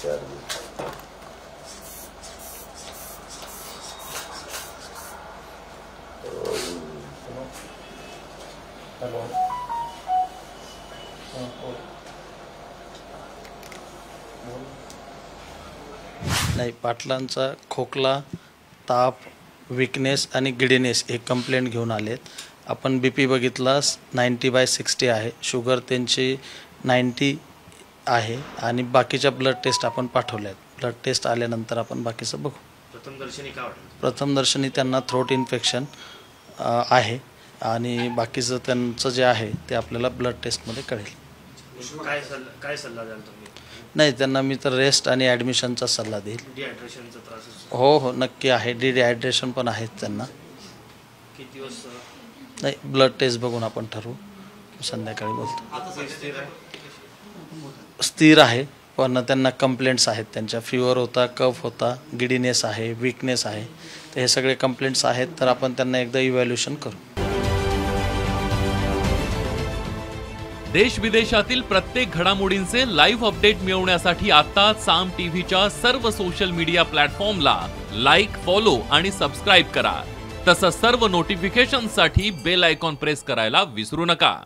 Hello नाही, पाटलांचा खोकला, ताप, विकनेस आणि गिडीनेस हे कंप्लेंट घेऊन आलेत. आपण BP बघितला 90/60 आहे, शुगर त्यांची 90 आहे आणि बाकीच्या ब्लड टेस्ट आपण पाठवल्या आहेत. ब्लड टेस्ट आल्यानंतर आपण बाकीचं बघू. प्रथमदर्शनी काय वाटलं? प्रथमदर्शनी त्यांना थ्रोट इन्फेक्शन आहे आणि बाकीचं त्यांचं जे आहे ते आपल्याला ब्लड टेस्टमध्ये कळेल. काय सल्ला द्याल तुम्ही? नाही, त्यांना मी तर रेस्ट आणि ॲडमिशनचा सल्ला देईल. डिहायड्रेशनचा त्रास? हो नक्की आहे. डिहायड्रेशन पण आहेत त्यांना. किती दिवस? नाही, ब्लड टेस्ट बघून आपण ठरवू. संध्याकाळी बोलतो. स्थिर आहे पण त्यांना कंप्लेंट्स आहेत. त्यांच्या फीवर होता, कफ होता, गिडीनेस आहे, विकनेस आहे. तर हे सगळे कंप्लेंट्स आहेत. तर आपण त्यांना एकदा इव्हॅल्युएशन करू. देश विदेशातील प्रत्येक घडामोडींचे लाईव्ह अपडेट मिळवण्यासाठी आता साम टीव्हीच्या सर्व सोशल मीडिया प्लॅटफॉर्मला लाईक, फॉलो आणि सबस्क्राईब करा. तसंच सर्व नोटिफिकेशनसाठी बेल आयकॉन प्रेस करायला विसरू नका.